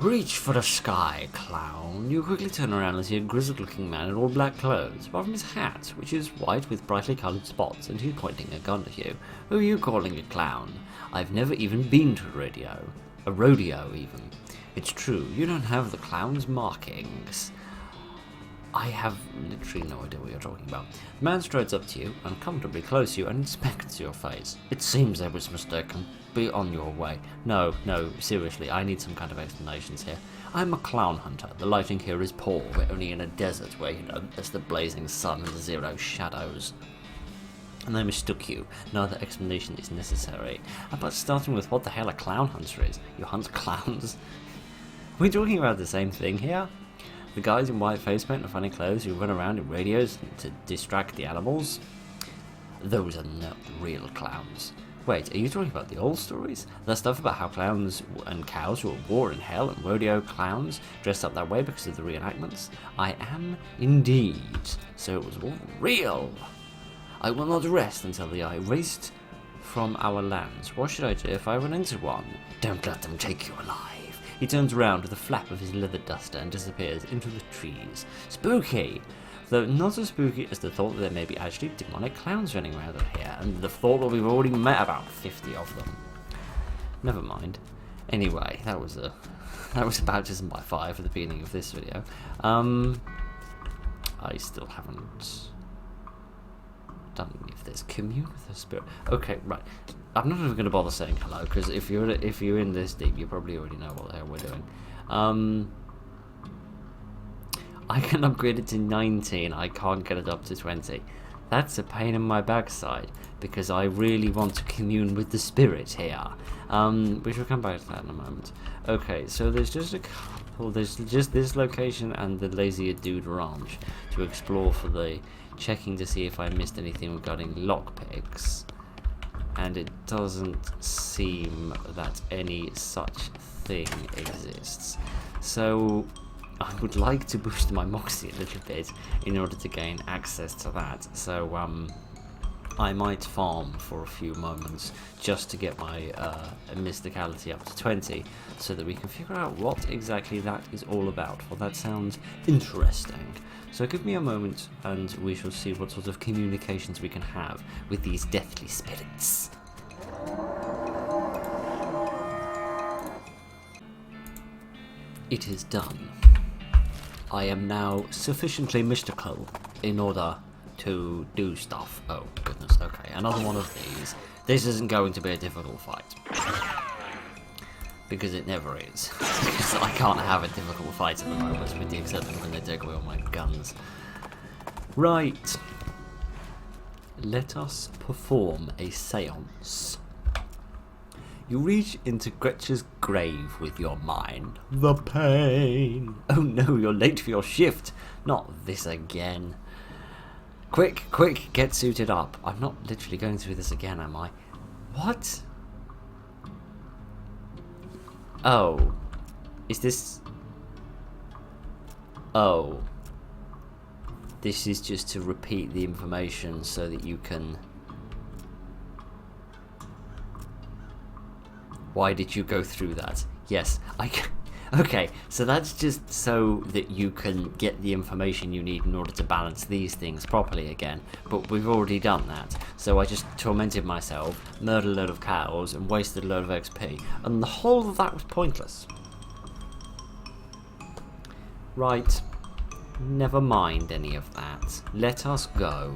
Reach for the sky, clown. You quickly turn around and see a grizzled-looking man in all black clothes, apart from his hat, which is white with brightly coloured spots, and he's pointing a gun at you. Who are you calling a clown? I've never even been to a rodeo even. It's true, you don't have the clown's markings. I have literally no idea what you're talking about. The man strides up to you, uncomfortably close to you, and inspects your face. It seems I was mistaken. Be on your way. No, seriously, I need some kind of explanations here. I'm a clown hunter. The lighting here is poor. We're only in a desert where, there's the blazing sun and zero shadows. And I mistook you. No other explanation is necessary. How about starting with what the hell a clown hunter is? You hunt clowns? Are we talking about the same thing here? The guys in white face paint and funny clothes who run around in radios to distract the animals? Those are not real clowns. Wait, are you talking about the old stories? That stuff about how clowns and cows were at war in hell and rodeo clowns dressed up that way because of the reenactments? I am indeed. So it was all real. I will not rest until they are erased from our lands. What should I do if I run into one? Don't let them take you alive. He turns around with a flap of his leather duster and disappears into the trees. Spooky! Though not as spooky as the thought that there may be actually demonic clowns running around here, and the thought that we've already met about 50 of them. Never mind. Anyway, that was baptism by fire for the beginning of this video. I still haven't done any of this. Commune with the spirit. Okay, right. I'm not even going to bother saying hello, because if you're in this deep, you probably already know what the hell we're doing. I can upgrade it to 19, I can't get it up to 20. That's a pain in my backside, because I really want to commune with the spirit here. We shall come back to that in a moment. Okay, so there's just a couple, there's just this location and the Lazier Dude Ranch to explore for the checking to see if I missed anything regarding lockpicks. And it doesn't seem that any such thing exists. So I would like to boost my Moxie a little bit in order to gain access to that. So I might farm for a few moments just to get my mysticality up to 20 so that we can figure out what exactly that is all about. Well, that sounds interesting. So give me a moment and we shall see what sort of communications we can have with these deathly spirits. It is done. I am now sufficiently mystical in order to do stuff. Oh goodness, okay, another one of these. This isn't going to be a difficult fight. Because it never is. Because I can't have a difficult fight at the moment, with the exception when they take away all my guns. Right. Let us perform a seance. You reach into Gretchen's grave with your mind. The pain. Oh no, you're late for your shift. Not this again. Quick, get suited up. I'm not literally going through this again, am I? What? Oh. Is this... Oh. This is just to repeat the information so that you can... Why did you go through that? Yes, okay, so that's just so that you can get the information you need in order to balance these things properly again. But we've already done that. So I just tormented myself, murdered a load of cows, and wasted a load of XP. And the whole of that was pointless. Right. Never mind any of that. Let us go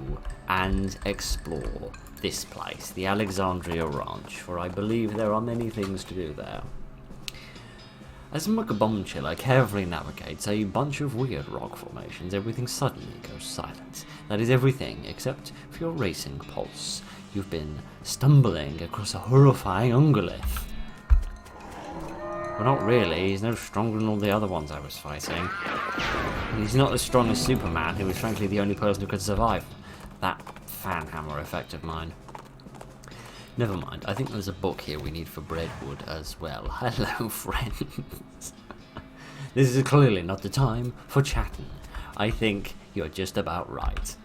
and explore this place, the Alexandria Ranch, for I believe there are many things to do there. As Mugabumchilla carefully navigates a bunch of weird rock formations, everything suddenly goes silent. That is everything, except for your racing pulse. You've been stumbling across a horrifying ungolith. Well, not really. He's no stronger than all the other ones I was fighting. He's not as strong as Superman, who was frankly the only person who could survive that fan hammer effect of mine. Never mind, I think there's a book here we need for Breadwood as well. Hello, friends. This is clearly not the time for chatting. I think you're just about right.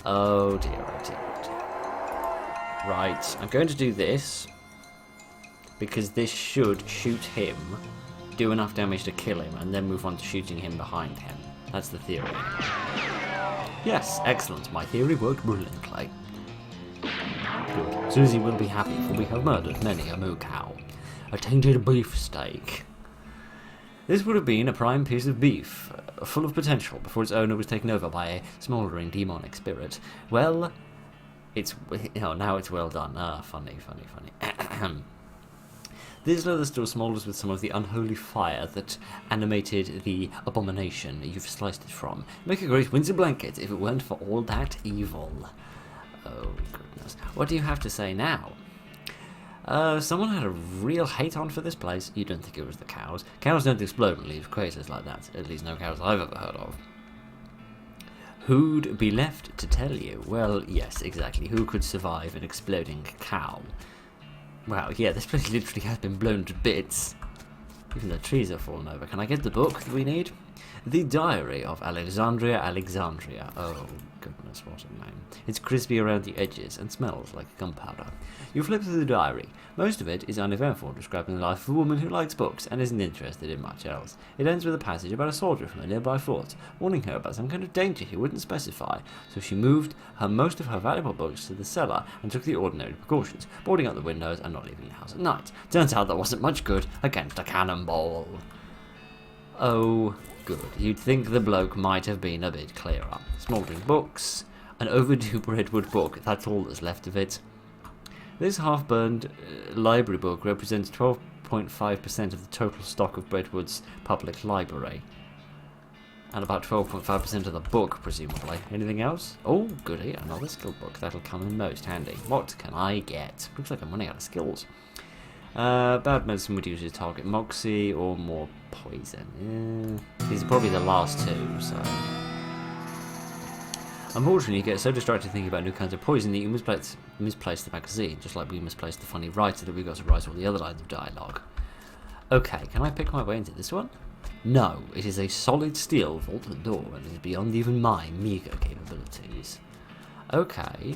Oh dear, oh dear, oh dear. Right, I'm going to do this, because this should shoot him do enough damage to kill him, and then move on to shooting him behind him. That's the theory. Yes, excellent. My theory worked brilliantly. Good. Susie will be happy, for we have murdered many a moo cow. A tainted beefsteak. This would have been a prime piece of beef, full of potential, before its owner was taken over by a smouldering demonic spirit. Well, now it's well done. Funny. This leather still smoulders with some of the unholy fire that animated the abomination you've sliced it from. Make a great winter blanket if it weren't for all that evil. Oh, goodness. What do you have to say now? Someone had a real hate-on for this place. You don't think it was the cows. Cows don't explode and leave craters like that. At least no cows I've ever heard of. Who'd be left to tell you? Well, yes, exactly. Who could survive an exploding cow? Wow, yeah, this place literally has been blown to bits. Even the trees have fallen over. Can I get the book that we need? The Diary of Alexandria. Oh, goodness, what a name. It's crispy around the edges and smells like gunpowder. You flip through the diary. Most of it is uneventful, describing the life of a woman who likes books and isn't interested in much else. It ends with a passage about a soldier from a nearby fort, warning her about some kind of danger he wouldn't specify, so she moved most of her valuable books to the cellar and took the ordinary precautions, boarding up the windows and not leaving the house at night. Turns out that wasn't much good against a cannonball. Oh, good. You'd think the bloke might have been a bit clearer. Smouldering books, an overdue Redwood book, that's all that's left of it. This half-burned library book represents 12.5% of the total stock of Redwood's public library. And about 12.5% of the book, presumably. Anything else? Oh, goody, another skill book. That'll come in most handy. What can I get? Looks like I'm running out of skills. Bad medicine reduces target moxie or more poison. These are probably the last two, so... Unfortunately, you get so distracted thinking about new kinds of poison that you misplace the magazine, just like we misplaced the funny writer that we got to write all the other lines of dialogue. Okay, can I pick my way into this one? No, it is a solid steel vaulted door and is beyond even my meagre capabilities. Okay.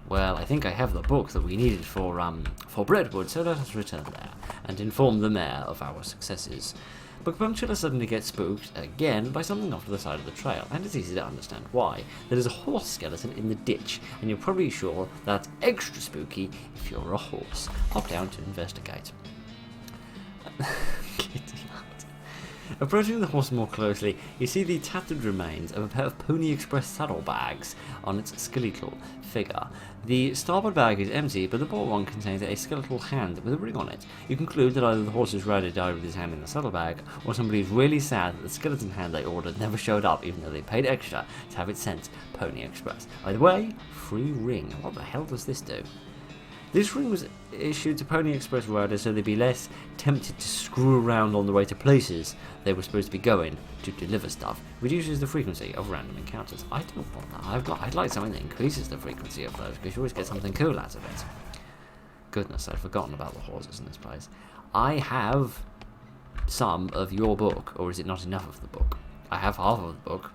Well, I think I have the book that we needed for Redwood, so let us return there and inform the mayor of our successes. But Punctular suddenly gets spooked again by something off to the side of the trail, and it's easy to understand why. There is a horse skeleton in the ditch, and you're probably sure that's extra spooky if you're a horse. Hop down to investigate. Approaching the horse more closely, you see the tattered remains of a pair of Pony Express saddlebags on its skeletal figure. The starboard bag is empty, but the port one contains a skeletal hand with a ring on it. You conclude that either the horse's rider died with his hand in the saddlebag, or somebody is really sad that the skeleton hand they ordered never showed up, even though they paid extra to have it sent Pony Express. Either way, free ring. What the hell does this do? This ring was issued to Pony Express riders so they'd be less tempted to screw around on the way to places they were supposed to be going to deliver stuff. Reduces the frequency of random encounters. I don't want that. I'd like something that increases the frequency of those, because you always get something cool out of it. Goodness, I'd forgotten about the horses in this place. I have some of your book, or is it not enough of the book? I have half of the book.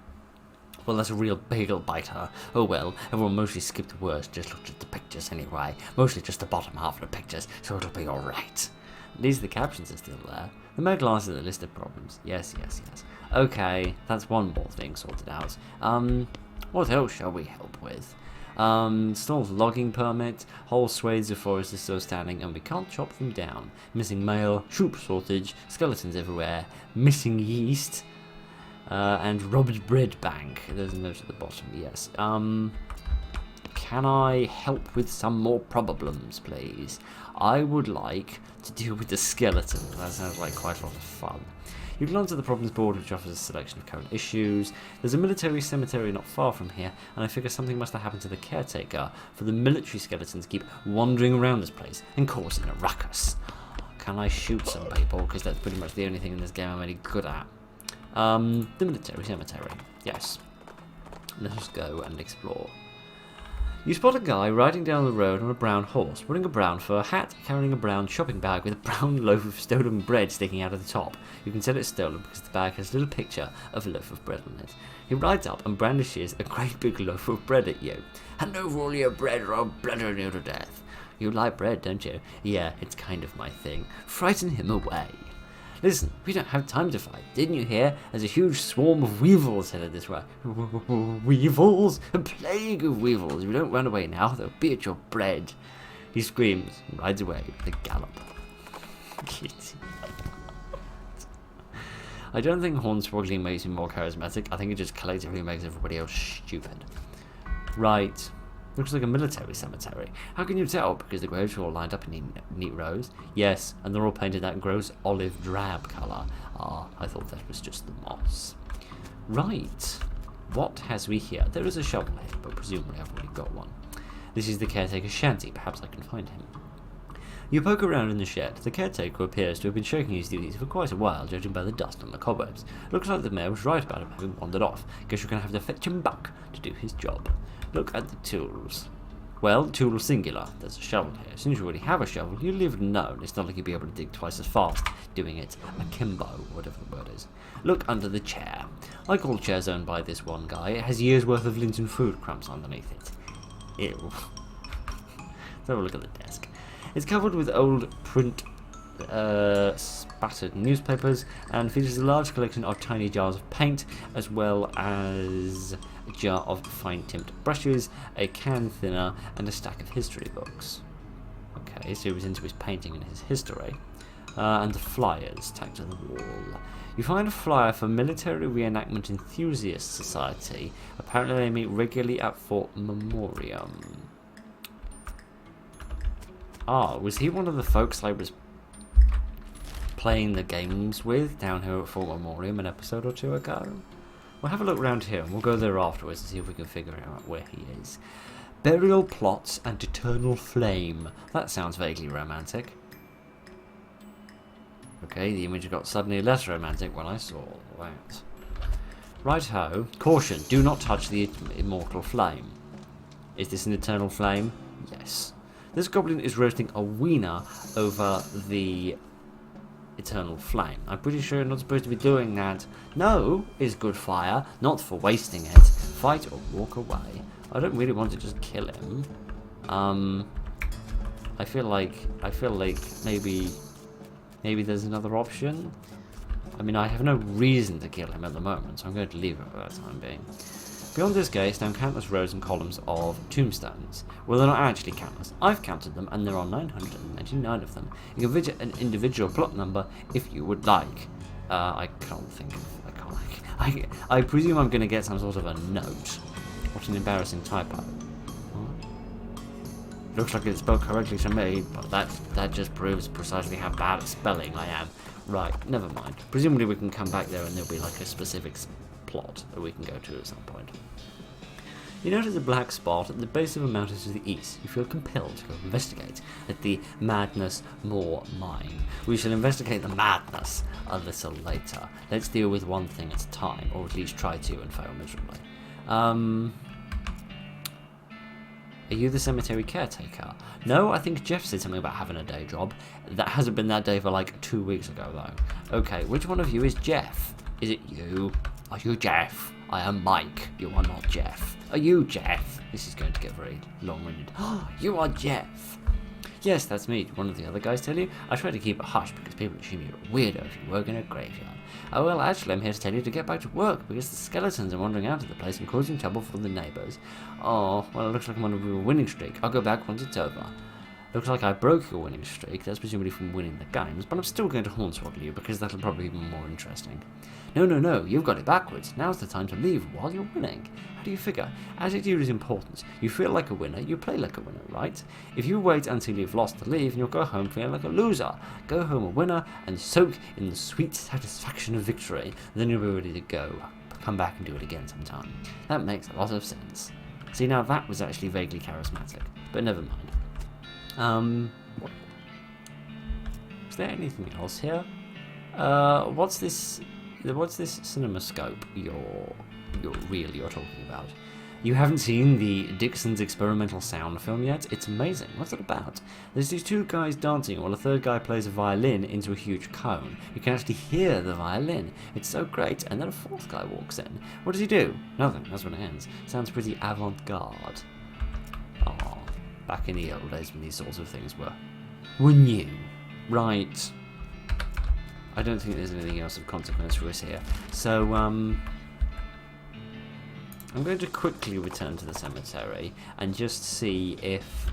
Well, that's a real bagel biter. Oh well, everyone mostly skipped the worst, just looked at the pictures anyway. Mostly just the bottom half of the pictures, so it'll be alright. At least the captions are still there. The mayor glances at the list of problems. Yes. Okay, that's one more thing sorted out. What else shall we help with? Stalled logging permit, whole swathes of forest are still standing and we can't chop them down. Missing mail, troop shortage, skeletons everywhere, missing yeast, and robbed bread bank. There's a note at the bottom, yes. Can I help with some more problems, please? I would like to deal with the skeleton. That sounds like quite a lot of fun. You glance at the problems board, which offers a selection of current issues. There's a military cemetery not far from here, and I figure something must have happened to the caretaker, for the military skeletons keep wandering around this place and causing a ruckus. Can I shoot some people? Because that's pretty much the only thing in this game I'm really good at. The military cemetery. Yes. Let us go and explore. You spot a guy riding down the road on a brown horse, wearing a brown fur hat, carrying a brown shopping bag with a brown loaf of stolen bread sticking out of the top. You can tell it's stolen because the bag has a little picture of a loaf of bread on it. He rides up and brandishes a great big loaf of bread at you. Hand over all your bread or I'll blunder you to death. You like bread, don't you? Yeah, it's kind of my thing. Frighten him away. Listen, we don't have time to fight. Didn't you hear? There's a huge swarm of weevils headed this way. Weevils? A plague of weevils. If you don't run away now, they'll be at your bread. He screams and rides away with a gallop. I don't think hornswoggling makes him more charismatic. I think it just collectively makes everybody else stupid. Right. Looks like a military cemetery. How can you tell? Because the graves are all lined up in neat rows. Yes, and they're all painted that gross olive drab colour. Ah, I thought that was just the moss. Right. What has we here? There is a shovel here, but presumably I've already got one. This is the caretaker's shanty. Perhaps I can find him. You poke around in the shed. The caretaker appears to have been shaking his duties for quite a while, judging by the dust on the cobwebs. Looks like the mayor was right about him having wandered off. Guess you're going to have to fetch him back to do his job. Look at the tools. Well, tool singular. There's a shovel here. As soon as you already have a shovel, you leave it alone. It's not like you'll be able to dig twice as fast doing it akimbo, whatever the word is. Look under the chair. Like all chairs owned by this one guy, it has years' worth of lint and food crumbs underneath it. Ew. Let's have a look at the desk. It's covered with old print spattered newspapers and features a large collection of tiny jars of paint, as well as a jar of fine-tipped brushes, a can thinner, and a stack of history books. Okay, so he was into his painting and his history. And the flyers tacked to the wall. You find a flyer for Military Reenactment Enthusiast Society. Apparently they meet regularly at Fort Memoriam. Ah, was he one of the folks I was playing the games with down here at Fort Memoriam an episode or two ago? We'll have a look around here and we'll go there afterwards and see if we can figure out where he is. Burial plots and eternal flame. That sounds vaguely romantic. Okay, the image got suddenly less romantic when I saw that. Right-ho. Caution, do not touch the immortal flame. Is this an eternal flame? Yes. This goblin is roasting a wiener over the eternal flame. I'm pretty sure you're not supposed to be doing that. No is good fire, not for wasting it. Fight or walk away. I don't really want to just kill him. I feel like maybe there's another option. I mean, I have no reason to kill him at the moment, so I'm going to leave it for that time being. Beyond this gate stand countless rows and columns of tombstones. Well, they're not actually countless. I've counted them, and there are 999 of them. You can visit an individual plot number if you would like. I can't think of... I presume I'm going to get some sort of a note. What an embarrassing typo. What? Looks like it's spelled correctly to me, but that just proves precisely how bad at spelling I am. Right, never mind. Presumably we can come back there and there'll be like a specific plot that we can go to at some point. You notice a black spot at the base of a mountain to the east. You feel compelled to go investigate at the Madness Moor mine. We shall investigate the madness a little later. Let's deal with one thing at a time, or at least try to and fail miserably. Are you the cemetery caretaker? No, I think Jeff said something about having a day job. That hasn't been that day for like 2 weeks ago though. Okay, which one of you is Jeff? Is it you? Are you Jeff? I am Mike. You are not Jeff. Are you Jeff? This is going to get very long-winded. Oh, you are Jeff. Yes, that's me. Did one of the other guys tell you? I try to keep it hush because people assume you're a weirdo if you work in a graveyard. Oh well, actually I'm here to tell you to get back to work because the skeletons are wandering out of the place and causing trouble for the neighbours. Oh, well it looks like I'm on a winning streak. I'll go back once it's over. Looks like I broke your winning streak. That's presumably from winning the games, but I'm still going to hornswoggle you because that'll probably be more interesting. No, you've got it backwards. Now's the time to leave while you're winning. How do you figure? Attitude is important. You feel like a winner, you play like a winner, right? If you wait until you've lost to leave, you'll go home feeling like a loser. Go home a winner and soak in the sweet satisfaction of victory. Then you'll be ready to go. Come back and do it again sometime. That makes a lot of sense. See, now that was actually vaguely charismatic, but never mind. Is there anything else here? What's this cinemascope you're talking about? You haven't seen the Dixon's experimental sound film yet? It's amazing. What's it about? There's these two guys dancing while a third guy plays a violin into a huge cone. You can actually hear the violin. It's so great. And then a fourth guy walks in. What does he do? Nothing. That's when it ends. Sounds pretty avant-garde. Aww. Back in the old days when these sorts of things were new. Right. I don't think there's anything else of consequence for us here. So, I'm going to quickly return to the cemetery and just see if...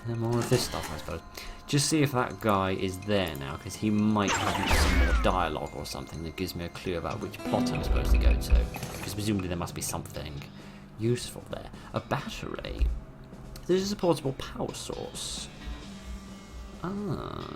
more of this stuff, I suppose. Just see if that guy is there now, because he might have some more dialogue or something that gives me a clue about which plot I'm supposed to go to. Because presumably there must be something useful there. A battery. This is a portable power source. Ah.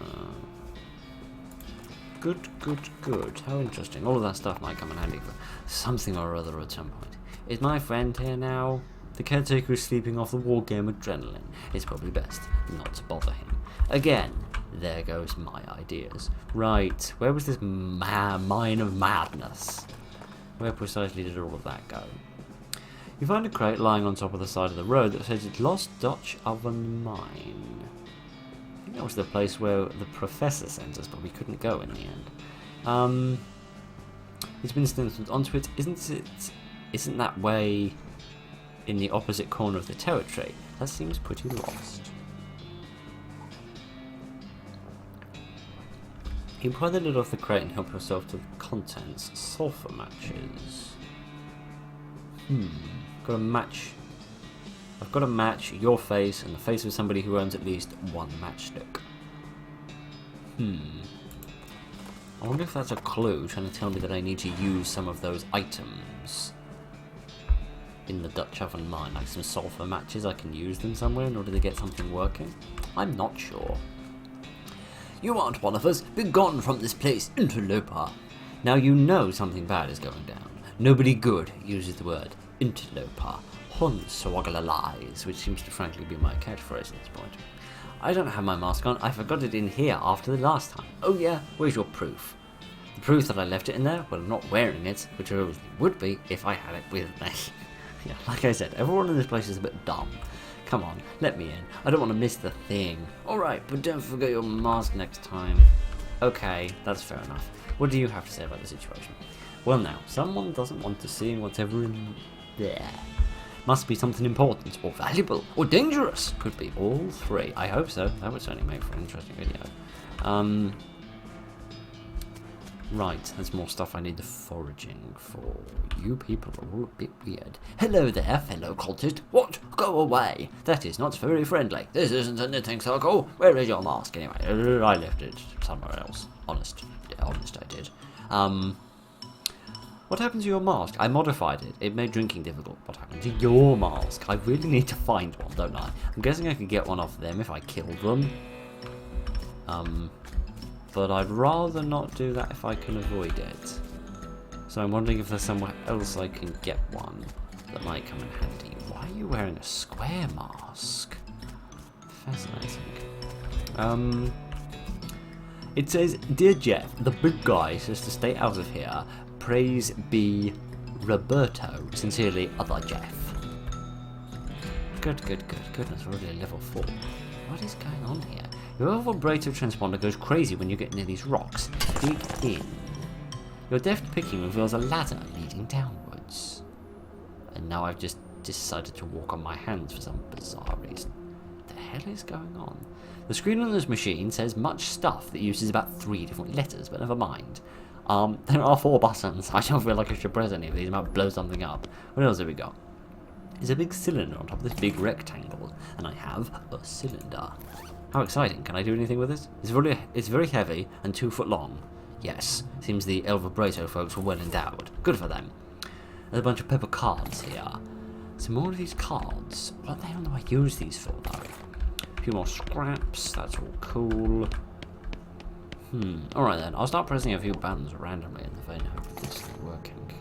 Good, good, good. How interesting. All of that stuff might come in handy for something or other at some point. Is my friend here now? The caretaker is sleeping off the war game adrenaline. It's probably best not to bother him. Again, there goes my ideas. Right, where was this mine of madness? Where precisely did all of that go? You find a crate lying on top of the side of the road that says it's Lost Dutch Oven Mine. I think that was the place where the professor sent us, but we couldn't go in the end. It's been stenciled onto it. Isn't that way in the opposite corner of the territory? That seems pretty lost. You pry the lid off the crate and help yourself to the contents. Sulphur matches. Got a match. I've got to match your face and the face of somebody who owns at least one matchstick. I wonder if that's a clue trying to tell me that I need to use some of those items in the Dutch oven mine, like some sulphur matches. I can use them somewhere in order to get something working. I'm not sure. You aren't one of us. Be gone from this place, interloper. Now you know something bad is going down. Nobody good uses the word interloper. Lies, which seems to frankly be my catchphrase at this point. I don't have my mask on. I forgot it in here after the last time. Oh yeah, where's your proof? The proof that I left it in there? Well, I'm not wearing it, which I obviously would be if I had it with me. Yeah, like I said, everyone in this place is a bit dumb. Come on, let me in. I don't want to miss the thing. Alright, but don't forget your mask next time. Okay, that's fair enough. What do you have to say about the situation? Well now, someone doesn't want to see whatever in there. Must be something important, or valuable, or dangerous. Could be all three. I hope so. That would certainly make for an interesting video. Right, there's more stuff I need the foraging for. You people are all a bit weird. Hello there, fellow cultist. What? Go away. That is not very friendly. This isn't a knitting circle. Where is your mask anyway? I left it somewhere else. Honest. Yeah, honest I did. What happened to your mask? I modified it. It made drinking difficult. What happened to your mask? I really need to find one, don't I? I'm guessing I could get one off them if I killed them. But I'd rather not do that if I can avoid it. So I'm wondering if there's somewhere else I can get one that might come in handy. Why are you wearing a square mask? Fascinating. It says, Dear Jeff, the big guy says to stay out of here. Praise be Roberto. Sincerely, other Jeff. Good. Goodness, we're already level 4. What is going on here? Your vibrator transponder goes crazy when you get near these rocks. Dig in. Your deft picking reveals a ladder leading downwards. And now I've just decided to walk on my hands for some bizarre reason. What the hell is going on? The screen on this machine says much stuff that uses about 3 different letters, but never mind. There are 4 buttons. I don't feel like I should press any of these. I might blow something up. What else have we got? There's a big cylinder on top of this big rectangle, and I have a cylinder. How exciting. Can I do anything with this? It's very heavy and 2 foot long. Yes, seems the El Vibrato folks were well endowed. Good for them. There's a bunch of paper cards here. Some more of these cards. What the hell do I use these for, though? A few more scraps. That's all cool. Alright then, I'll start pressing a few buttons randomly in the vain hope of this thing working.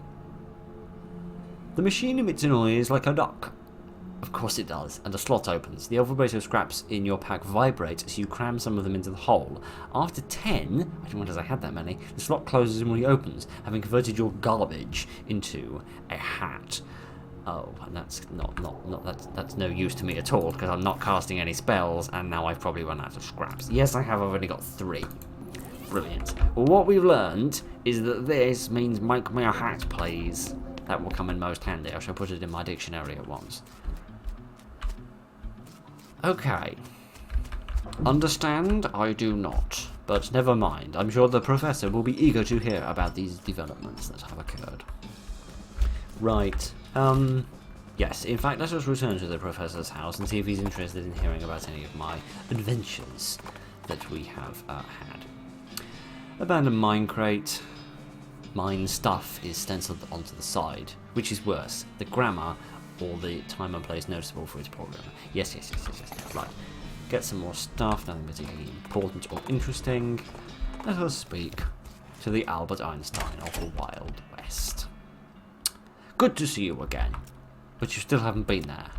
The machine emits a noise like a duck. Of course it does, and a slot opens. The vibrator scraps in your pack vibrate, so you cram some of them into the hole. After 10, I didn't realize I had that many, the slot closes and reopens, having converted your garbage into a hat. Oh, and that's that's no use to me at all, because I'm not casting any spells, and now I've probably run out of scraps. Yes, I have, I've only got 3. Brilliant. Well, what we've learned is that this means make me a hat, please. That will come in most handy. I shall put it in my dictionary at once. Okay. Understand? I do not. But never mind. I'm sure the professor will be eager to hear about these developments that have occurred. Right. Yes, in fact, let us return to the professor's house and see if he's interested in hearing about any of my adventures that we have had. Abandoned mine crate. Mine stuff is stenciled onto the side. Which is worse, the grammar or the time and place noticeable for its program? Yes. Right. Get some more stuff, nothing particularly important or interesting. Let us speak to the Albert Einstein of the Wild West. Good to see you again. But you still haven't been there.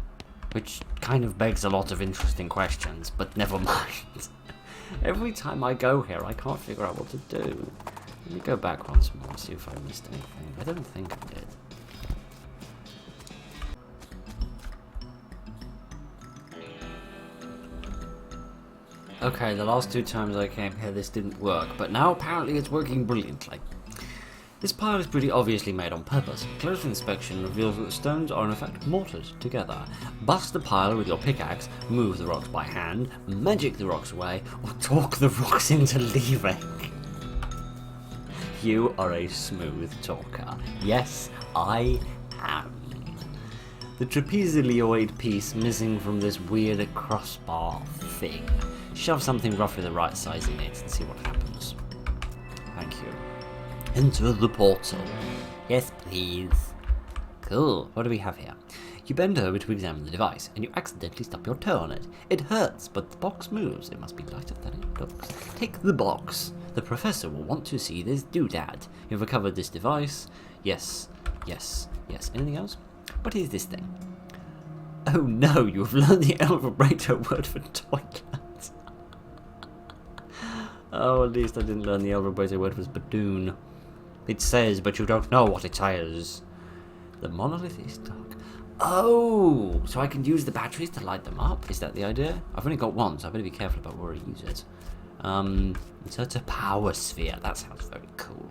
Which kind of begs a lot of interesting questions, but never mind. Every time I go here, I can't figure out what to do. Let me go back once more and see if I missed anything. I don't think I did. Okay, the last 2 times I came here this didn't work, but now apparently it's working brilliantly. This pile is pretty obviously made on purpose. Closer inspection reveals that the stones are in effect mortared together. Bust the pile with your pickaxe, move the rocks by hand, magic the rocks away, or talk the rocks into leaving. You are a smooth talker. Yes, I am. The trapezoid piece missing from this weird crossbar thing. Shove something roughly the right size in it and see what happens. Thank you. Enter the portal. Yes, please. Cool. What do we have here? You bend over to examine the device, and you accidentally stub your toe on it. It hurts, but the box moves. It must be lighter than it looks. Take the box. The professor will want to see this doodad. You've recovered this device. Yes. Anything else? What is this thing? Oh no, you have learned the Elverbrator word for toilet. Oh, at least I didn't learn the Elverbrator word for badoon. It says, but you don't know what it says. The monolith is dark. Oh, so I can use the batteries to light them up? Is that the idea? I've only got one, so I better be careful about where I use it. Insert a power sphere. That sounds very cool.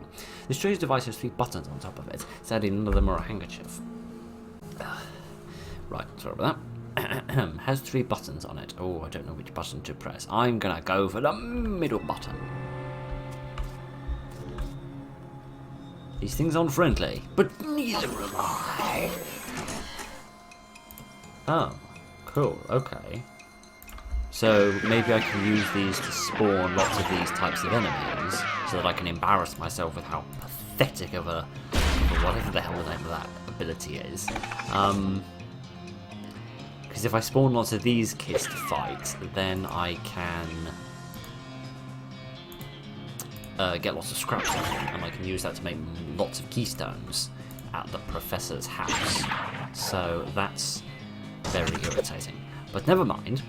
This strange device has 3 buttons on top of it. Sadly, none of them are a handkerchief. Right, sorry about that. Has 3 buttons on it. Oh, I don't know which button to press. I'm gonna go for the middle button. These things aren't friendly, but neither am I. Oh, cool, okay. So maybe I can use these to spawn lots of these types of enemies, so that I can embarrass myself with how pathetic of a whatever the hell the name of that ability is. Because if I spawn lots of these kids to fight, then I can get lots of scraps on them, and I can use that to make lots of keystones at the professor's house. So that's very irritating. But never mind.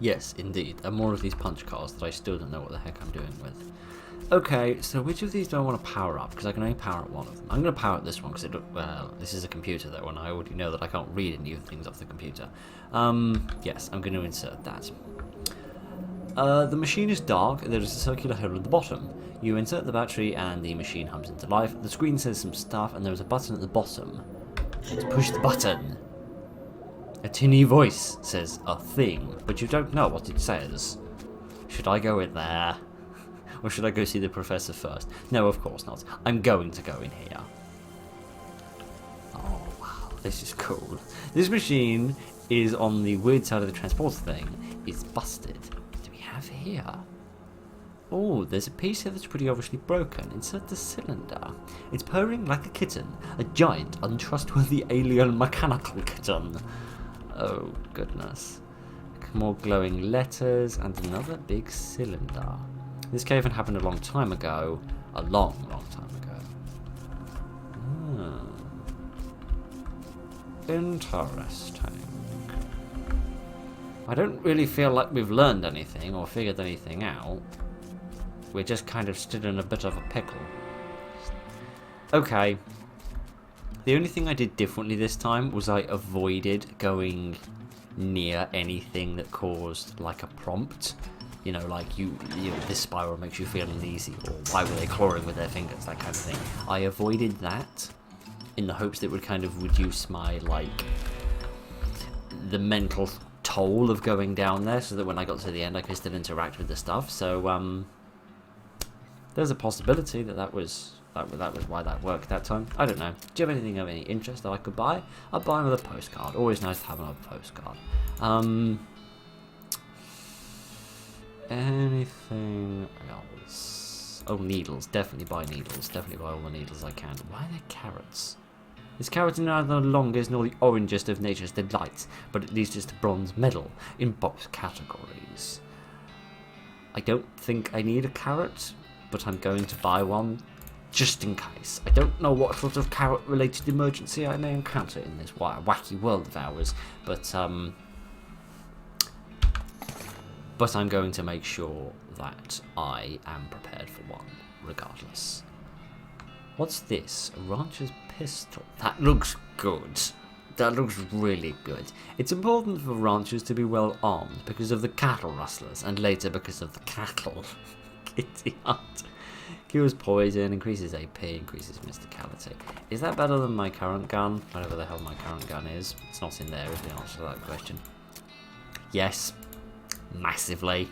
Yes, indeed. And more of these punch cards that I still don't know what the heck I'm doing with. Okay, so which of these do I want to power up? Because I can only power up one of them. I'm going to power up this one because well, this is a computer though, and I already know that I can't read any of the things off the computer. Yes, I'm going to insert that. The machine is dark. There is a circular hole at the bottom. You insert the battery and the machine hums into life. The screen says some stuff, and there is a button at the bottom. To push the button. A tinny voice says a thing, but you don't know what it says. Should I go in there? Or should I go see the professor first? No, of course not. I'm going to go in here. Oh, wow. This is cool. This machine is on the weird side of the transporter thing. It's busted. What do we have here? Oh, there's a piece here that's pretty obviously broken. Insert the cylinder. It's purring like a kitten. A giant, untrustworthy alien mechanical kitten. Oh, goodness. More glowing letters and another big cylinder. This cave had happened a long time ago. A long time ago. Interesting. I don't really feel like we've learned anything or figured anything out. We're just kind of still in a bit of a pickle. Okay. The only thing I did differently this time was I avoided going near anything that caused like a prompt. You know, like this spiral makes you feel uneasy, or why were they clawing with their fingers, that kind of thing. I avoided that in the hopes that it would kind of reduce my, like, the mental toll of going down there, so that when I got to the end I could still interact with the stuff. So there's a possibility that was why that worked that time. I don't know. Do you have anything of any interest that I could buy? I'll buy another postcard. Always nice to have another postcard. Anything else? Oh, needles. Definitely buy needles. Definitely buy all the needles I can. Why are there carrots? This carrot is neither the longest nor the orangest of nature's delights, but at least it's a bronze medal in both categories. I don't think I need a carrot, but I'm going to buy one just in case. I don't know what sort of carrot-related emergency I may encounter in this wacky world of ours, but I'm going to make sure that I am prepared for one, regardless. What's this? A rancher's pistol. That looks good. That looks really good. It's important for ranchers to be well armed because of the cattle rustlers, and later because of the cattle. Kitty hunt. Cures poison, increases AP, increases mysticality. Is that better than my current gun? Whatever the hell my current gun is. It's not in there, is the answer to that question. Yes. Massively.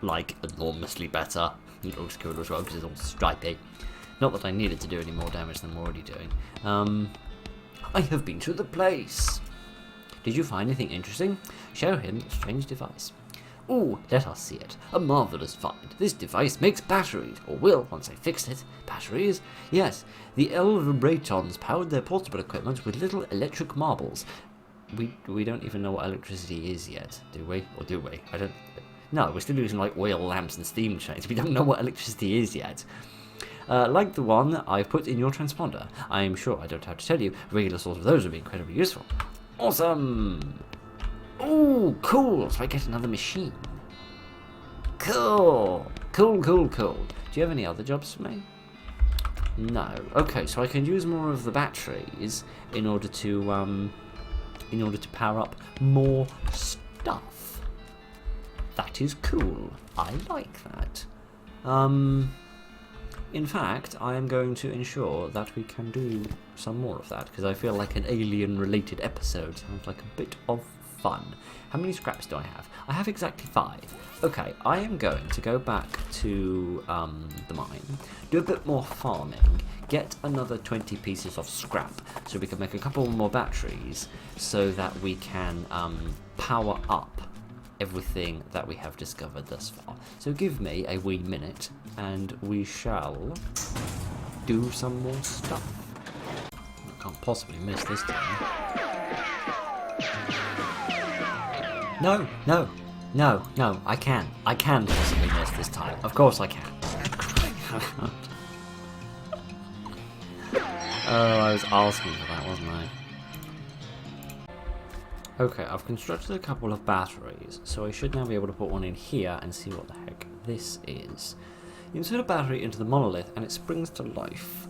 Like, enormously better. It looks cool as well because it's all stripy. Not that I needed to do any more damage than I'm already doing. I have been to the place. Did you find anything interesting? Show him a strange device. Ooh, let us see it. A marvellous find. This device makes batteries, or will, once I fix it. Batteries? Yes, the Elvibratons powered their portable equipment with little electric marbles. We don't even know what electricity is yet, do we? Or do we? I don't... No, we're still using, like, oil lamps and steam chains. We don't know what electricity is yet. Like the one I've put in your transponder. I am sure I don't have to tell you, a regular source of those would be incredibly useful. Awesome! Ooh, cool! So I get another machine. Cool! Cool. Do you have any other jobs for me? No. Okay, so I can use more of the batteries in order to power up more stuff. That is cool. I like that. In fact, I am going to ensure that we can do some more of that, because I feel like an alien-related episode sounds like a bit of fun. How many scraps do I have? I have exactly 5. Okay, I am going to go back to the mine, do a bit more farming, get another 20 pieces of scrap, so we can make a couple more batteries, so that we can power up everything that we have discovered thus far. So give me a wee minute, and we shall do some more stuff. I can't possibly miss this time. No, I can possibly miss this time. Of course I can. Oh, I was asking for that, wasn't I? Okay, I've constructed a couple of batteries, so I should now be able to put one in here and see what the heck this is. You insert a battery into the monolith and it springs to life.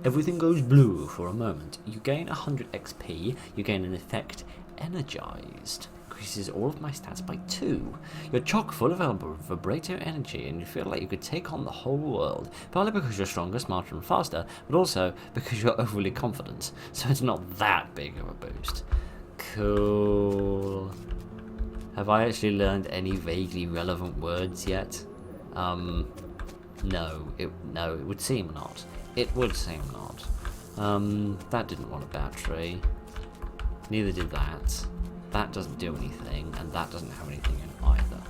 Everything goes blue for a moment. You gain 100 XP, you gain an effect energized. Increases all of my stats by 2. You're chock full of vibrato energy and you feel like you could take on the whole world, partly because you're stronger, smarter and faster, but also because you're overly confident, so it's not that big of a boost. Cool. Have I actually learned any vaguely relevant words yet? No, it would seem not. It would seem not. That didn't want a battery. Neither did that. That doesn't do anything, and that doesn't have anything in it either.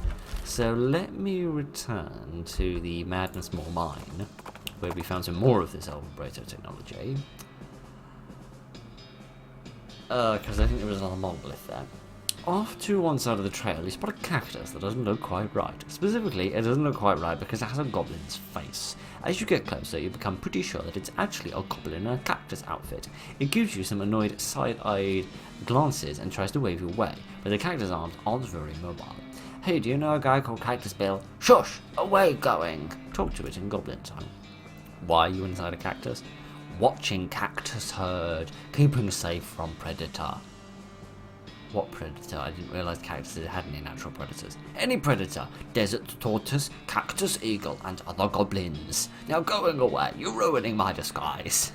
So let me return to the Madness Moor mine, where we found some more of this Elvibrator technology. Because I think there was another monolith there. Off to one side of the trail, you spot a cactus that doesn't look quite right. Specifically, it doesn't look quite right because it has a goblin's face. As you get closer, you become pretty sure that it's actually a goblin in a cactus outfit. It gives you some annoyed side-eyed glances and tries to wave you away, but the cactus arms aren't very mobile. Hey, do you know a guy called Cactus Bill? Shush! Away going! Talk to it in goblin time. Why are you inside a cactus? Watching cactus herd, keeping safe from predator. What predator? I didn't realise cactuses had any natural predators. Any predator. Desert tortoise, cactus eagle, and other goblins. Now going away, you're ruining my disguise.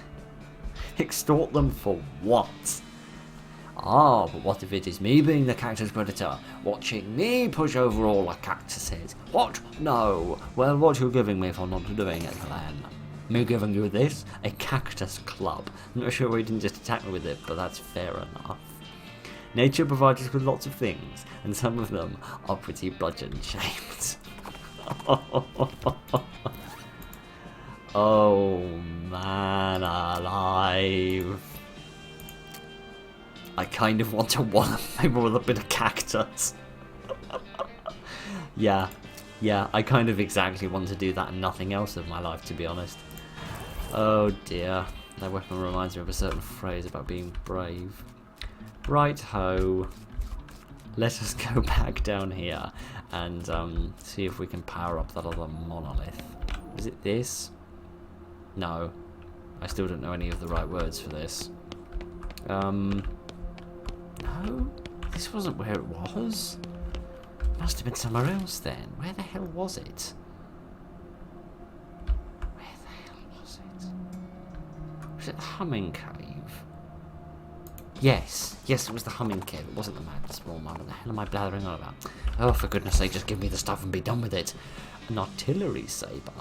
Extort them for what? Ah, but what if it is me being the cactus predator, watching me push over all the cactuses? What? No. Well, what you giving me for not doing it then? Me giving you this? A cactus club. I'm not sure why you didn't just attack me with it, but that's fair enough. Nature provides us with lots of things, and some of them are pretty bludgeon-shaped. Oh, man alive. I kind of want to wallop him with a bit of cactus. Yeah, I kind of exactly want to do that and nothing else of my life, to be honest. Oh dear, that weapon reminds me of a certain phrase about being brave. Right ho, let us go back down here and see if we can power up that other monolith. Is it this? No, I still don't know any of the right words for this. No, this wasn't where it was. It must have been somewhere else then. Where the hell was it? Where the hell was it? Was it the humming cave? Yes, it was the humming cave. It wasn't the mad small man. What the hell am I blathering on about? Oh, for goodness sake, just give me the stuff and be done with it. An artillery saber.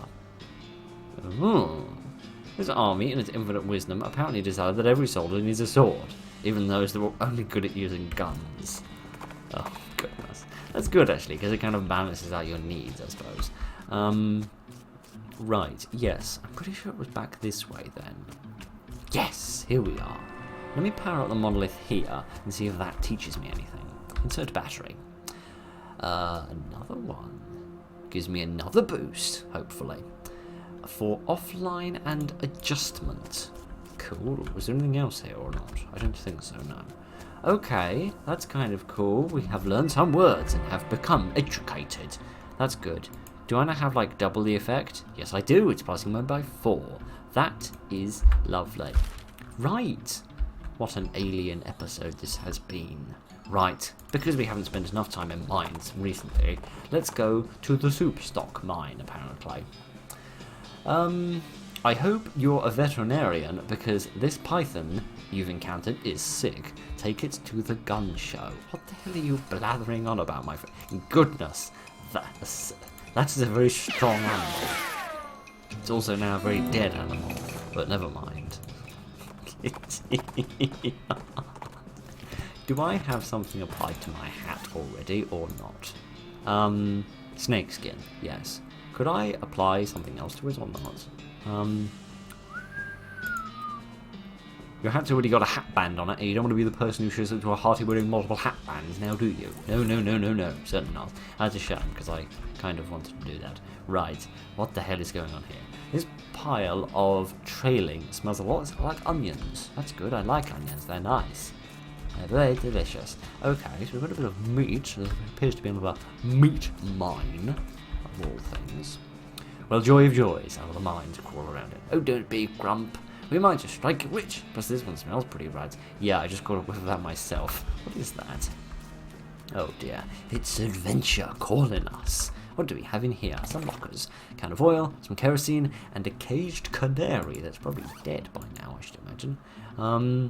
This army, in its infinite wisdom, apparently decided that every soldier needs a sword, even those that were only good at using guns. Oh, goodness. That's good, actually, because it kind of balances out your needs, I suppose. Right, yes. I'm pretty sure it was back this way, then. Yes, here we are. Let me power up the monolith here and see if that teaches me anything. Insert battery. Another one. Gives me another boost, hopefully. For offline and adjustment. Cool. Was there anything else here or not? I don't think so, no. Okay, that's kind of cool. We have learned some words and have become educated. That's good. Do I now have, like, double the effect? Yes, I do. It's passing mode by 4. That is lovely. Right. What an alien episode this has been. Right, because we haven't spent enough time in mines recently, let's go to the soup stock mine, apparently. I hope you're a veterinarian, because this python you've encountered is sick. Take it to the gun show. What the hell are you blathering on about, my friend? Goodness, that is a very strong animal. It's also now a very dead animal, but never mind. Do I have something applied to my hat already or not? Snakeskin, yes. Could I apply something else to it or not? Your hat's already got a hat band on it, and you don't want to be the person who shows up to a party wearing multiple hat bands, now do you? No, certainly not. That's a shame, because I kind of wanted to do that. Right, what the hell is going on here? This pile of trailing smells a lot like onions. That's good, I like onions, they're nice. They're very delicious. Okay, so we've got a bit of meat. There appears to be another meat mine, of all things. Well, joy of joys, how will the mines crawl around it? Oh, don't be grump. We might just strike it rich. Plus this one smells pretty right. Yeah, I just got a whiff of that myself. What is that? Oh dear, it's adventure calling us. What do we have in here? Some lockers, a can of oil, some kerosene, and a caged canary that's probably dead by now, I should imagine.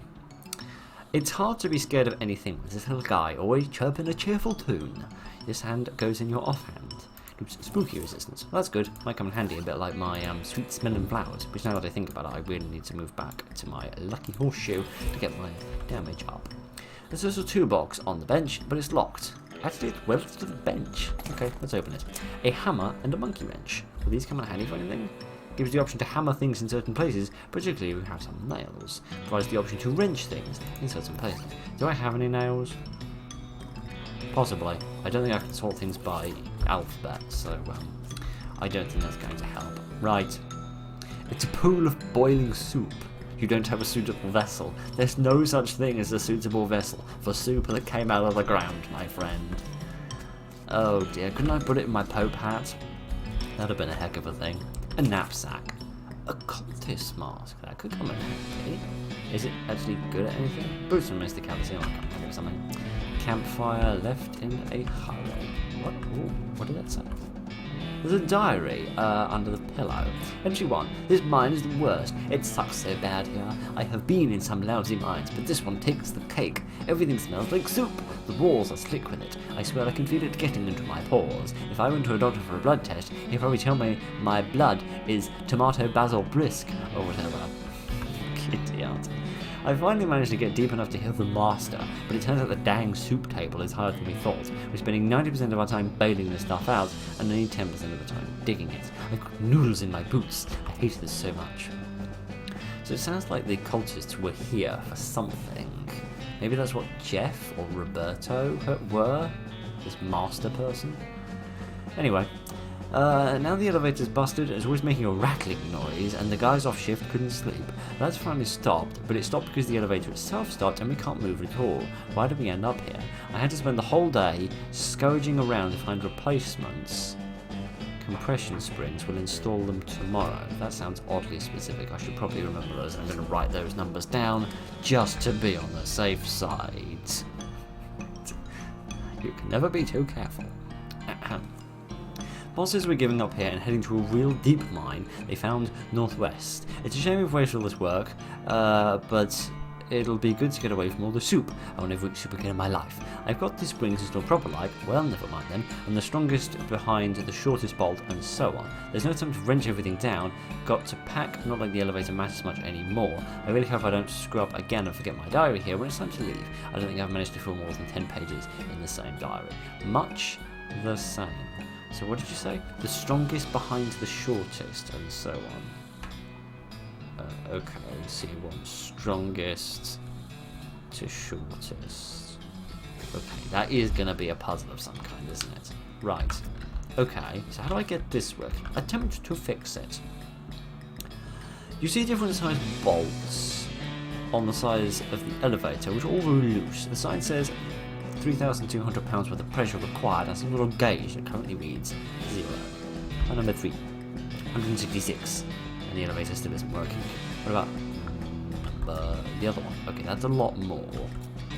It's hard to be scared of anything with this little guy always chirping a cheerful tune. This hand goes in your offhand. Gives spooky resistance. Well, that's good. Might come in handy, a bit like my sweet smelling flowers, which now that I think about it, I really need to move back to my lucky horseshoe to get my damage up. There's also a toolbox on the bench, but it's locked. Actually, it's welded to the bench. Okay, let's open it. A hammer and a monkey wrench. Will these come in handy for anything? Gives the option to hammer things in certain places, particularly if we have some nails. Provides the option to wrench things in certain places. Do I have any nails? Possibly. I don't think I can sort things by alphabet, so I don't think that's going to help. Right. It's a pool of boiling soup. You don't have a suitable vessel. There's no such thing as a suitable vessel for soup that came out of the ground, my friend. Oh dear, couldn't I put it in my Pope hat? That'd have been a heck of a thing. A knapsack. A cultist mask. That could come in handy. Is it actually good at anything? Boots from Mr. Cavity. I can't think of something. campfire left in a hurry. What? Ooh, what did that say? There's a diary under the pillow. Entry 1. This mine is the worst. It sucks so bad here. I have been in some lousy mines, but this one takes the cake. Everything smells like soup. The walls are slick with it. I swear I can feel it getting into my pores. If I went to a doctor for a blood test, he'd probably tell me my blood is tomato basil brisk, or whatever. Idiot. I finally managed to get deep enough to hear the master, but it turns out the dang soup table is harder than we thought. We're spending 90% of our time bailing this stuff out, and only 10% of the time digging it. I've got noodles in my boots. I hate this so much. So it sounds like the cultists were here for something. Maybe that's what Jeff or Roberto were? This master person? Anyway. Now the elevator's busted, it's always making a rattling noise, and the guys off shift couldn't sleep. That's finally stopped, but it stopped because the elevator itself stopped and we can't move at all. Why did we end up here? I had to spend the whole day scourging around to find replacements. Compression springs, will install them tomorrow. That sounds oddly specific. I should probably remember those. I'm going to write those numbers down just to be on the safe side. You can never be too careful. Bosses were giving up here and heading to a real deep mine they found northwest. It's a shame we've wasted all this work, but it'll be good to get away from all the soup. I won't ever eat soup again in my life. I've got the springs installed proper like, well never mind then, and the strongest behind the shortest bolt and so on. There's no time to wrench everything down, got to pack, not like the elevator matters much anymore. I really hope I don't screw up again and forget my diary here when it's time to leave. I don't think I've managed to fill more than 10 pages in the same diary. Much the same. So what did you say? The strongest behind the shortest, and so on. Okay, so you want strongest to shortest. Okay, that is going to be a puzzle of some kind, isn't it? Right. Okay, so how do I get this working? Attempt to fix it. You see different sized bolts on the size of the elevator, which are all very loose. The sign says 3,200 pounds worth of pressure required. That's a little gauge that currently reads 0. And number 3, 166. And the elevator still isn't working. What about the other one? Okay, that's a lot more.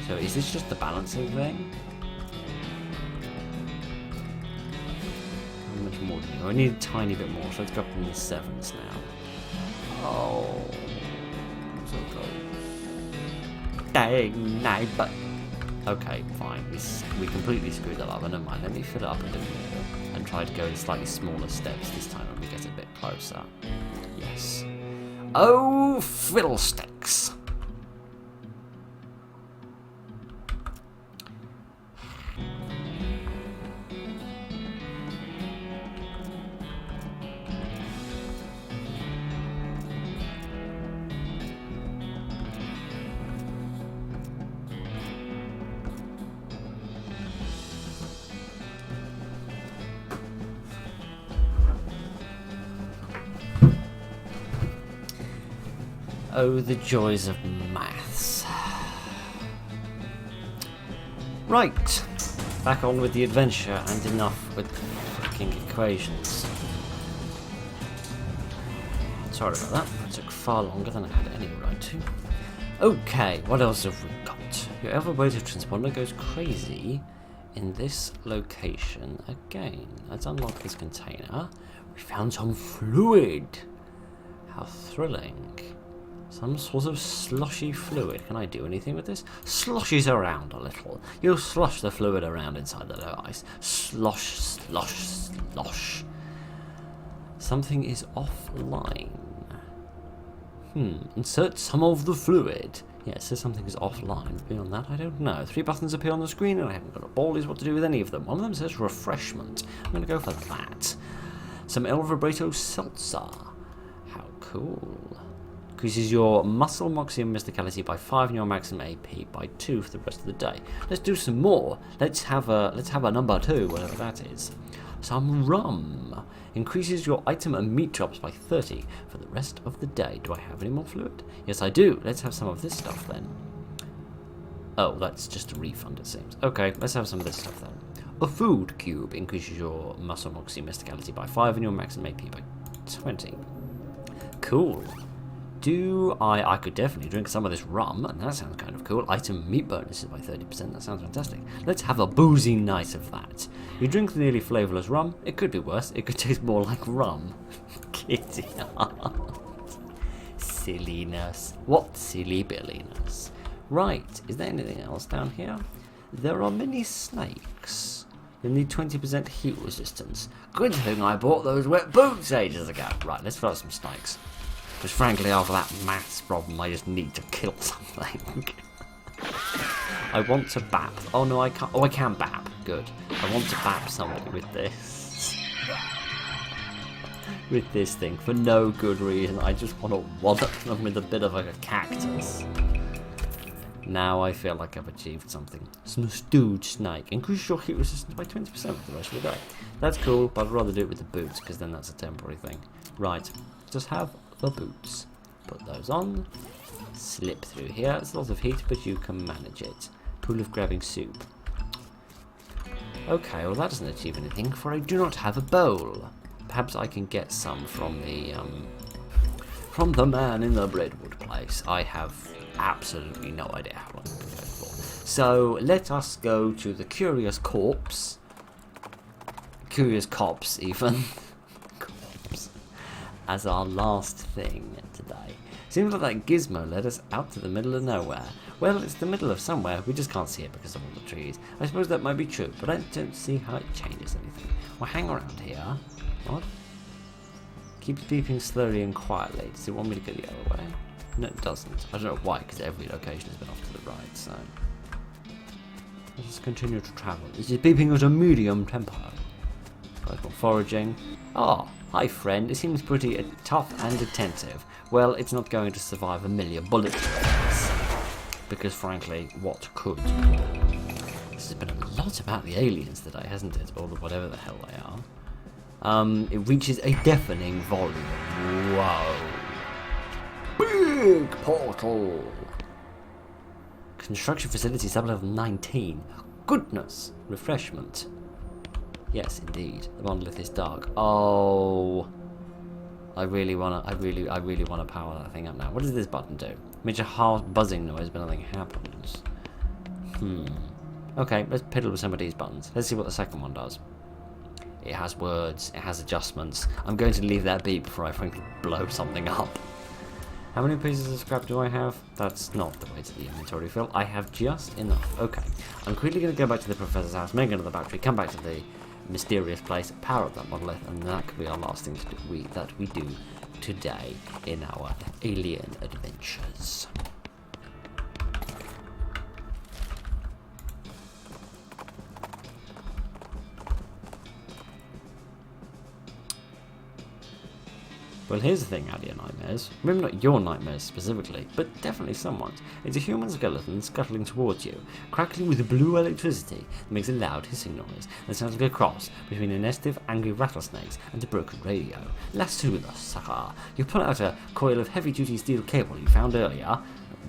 So is this just the balancing thing? How much more do we need? I need a tiny bit more, so let's go up in the 7s now. Oh, so close. Dang, no, but okay, fine. We completely screwed that up. Never mind. Let me fill it up a bit more and try to go in slightly smaller steps this time when we get a bit closer. Yes. Oh, fiddlesticks! Oh, the joys of maths. Right, back on with the adventure and enough with fucking equations. Sorry about that, that took far longer than I had any right to. Okay, what else have we got? Your elevator transponder goes crazy in this location again. Let's unlock this container. We found some fluid. How thrilling. Some sort of sloshy fluid. Can I do anything with this? Sloshes around a little. You slosh the fluid around inside the device. Slosh, slosh, slosh. Something is offline. Insert some of the fluid. Yeah, it says something is offline. Beyond that, I don't know. 3 buttons appear on the screen and I haven't got a ballies what to do with any of them. One of them says refreshment. I'm going to go for that. Some El Vibrato Seltzer. How cool. Increases your muscle, moxie, and mysticality by 5 and your maximum AP by 2 for the rest of the day. Let's do some more. Let's have a number 2, whatever that is. Some rum. Increases your item and meat drops by 30 for the rest of the day. Do I have any more fluid? Yes, I do. Let's have some of this stuff then. Oh, that's just a refund, it seems. Okay, let's have some of this stuff then. A food cube increases your muscle, moxie, and mysticality by 5 and your maximum AP by 20. Cool. I could definitely drink some of this rum, and that sounds kind of cool. Item meat bonuses by 30%, that sounds fantastic. Let's have a boozy night of that. You drink the nearly flavourless rum, it could be worse, it could taste more like rum. Kitty silliness. What silly billiness. Right, is there anything else down here? There are many snakes. You'll need 20% heat resistance. Good thing I bought those wet boots ages ago. Right, let's throw some snakes. Because frankly, after that maths problem, I just need to kill something. I want to bap. Oh no, I can't. Oh, I can bap. Good. I want to bap somebody with this. With this thing. For no good reason. I just want to wallop them with a bit of like a cactus. Now I feel like I've achieved something. Stewed snake. Increase your heat resistance by 20% for the rest of the day. That's cool, but I'd rather do it with the boots, because then that's a temporary thing. Right. Just have the boots. Put those on. Slip through here. It's a lot of heat, but you can manage it. Pool of grabbing soup. Okay, well that doesn't achieve anything, for I do not have a bowl. Perhaps I can get some from the man in the breadwood place. I have absolutely no idea how long I'm going to go for. So let us go to the curious corpse. Curious cops, even. Corpse. As our last thing today. Seems like that gizmo led us out to the middle of nowhere. Well, it's the middle of somewhere, we just can't see it because of all the trees. I suppose that might be true, but I don't see how it changes anything. Well, hang around here. What? Keeps beeping slowly and quietly. Does it want me to go the other way? No, it doesn't. I don't know why, because every location has been off to the right, so... Let's continue to travel. Is it beeping at a medium tempo? Guys got foraging. Oh, hi friend. It seems pretty tough and attentive. Well, it's not going to survive a million bullet trails. Because frankly, what could? This has been a lot about the aliens today, hasn't it? Or whatever the hell they are. It reaches a deafening volume. Whoa. Big portal. Construction facility sublevel 19. Goodness. Refreshment. Yes, indeed. The monolith is dark. Oh. I really wanna power that thing up now. What does this button do? Makes a hard buzzing noise, but nothing happens. Okay, let's piddle with some of these buttons. Let's see what the second one does. It has words, it has adjustments. I'm going to leave that beep before I frankly blow something up. How many pieces of scrap do I have? That's not the way to the inventory fill. I have just enough. Okay. I'm quickly going to go back to the professor's house, make another battery, come back to the mysterious place, power up that monolith, and that could be our last thing that we do today in our alien adventures. Well, here's the thing, Addy, nightmares. Maybe not your nightmares specifically, but definitely someone's. It's a human skeleton scuttling towards you, crackling with blue electricity that makes a loud hissing noise that sounds like a cross between a nest of angry rattlesnakes and a broken radio. Lasso the sucker. You pull out a coil of heavy-duty steel cable you found earlier.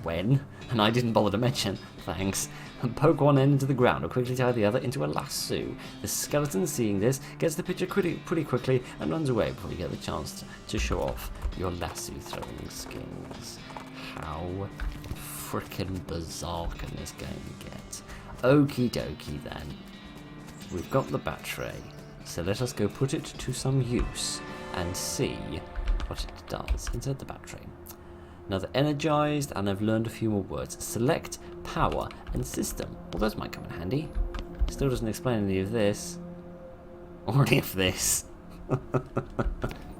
When? And I didn't bother to mention. Thanks. And poke one end into the ground or quickly tie the other into a lasso. The skeleton, seeing this, gets the picture pretty quickly and runs away before you get the chance to show off your lasso throwing skills. How frickin' bizarre can this game get? Okie dokie then. We've got the battery, so let us go put it to some use and see what it does. Insert the battery. Now they're energized, and I've learned a few more words. Select, power, and system. Well, those might come in handy. Still doesn't explain any of this. Or any of this.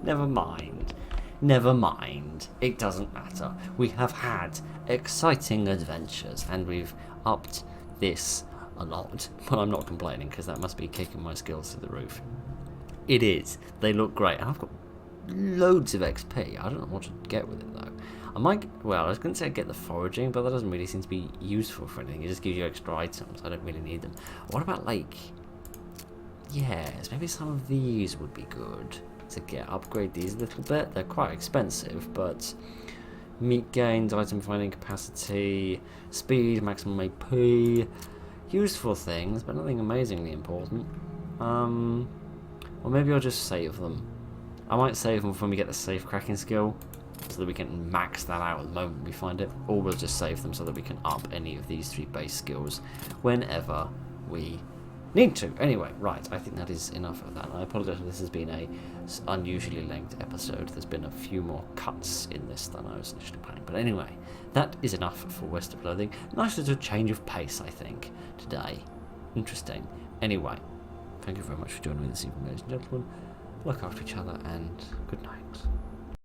Never mind. Never mind. It doesn't matter. We have had exciting adventures, and we've upped this a lot. But I'm not complaining, because that must be kicking my skills to the roof. It is. They look great. And I've got loads of XP. I don't know what to get with it, though. I was going to say get the foraging, but that doesn't really seem to be useful for anything. It just gives you extra items. I don't really need them. What about, like... Yes, maybe some of these would be good to upgrade these a little bit. They're quite expensive, but... Meat gains, item finding capacity, speed, maximum AP... Useful things, but nothing amazingly important. Or maybe I'll just save them. I might save them when we get the safe cracking skill. so that we can max that out at the moment we find it, or we'll just save them so that we can up any of these 3 base skills whenever we need to. Anyway, right, I think that is enough of that. I apologise if this has been a unusually length episode. There's been a few more cuts in this than I was initially planning. But anyway, that is enough for West of Loathing. Nice little change of pace, I think, today. Interesting. Anyway, thank you very much for joining me this evening, ladies and gentlemen. Look after each other, and good night.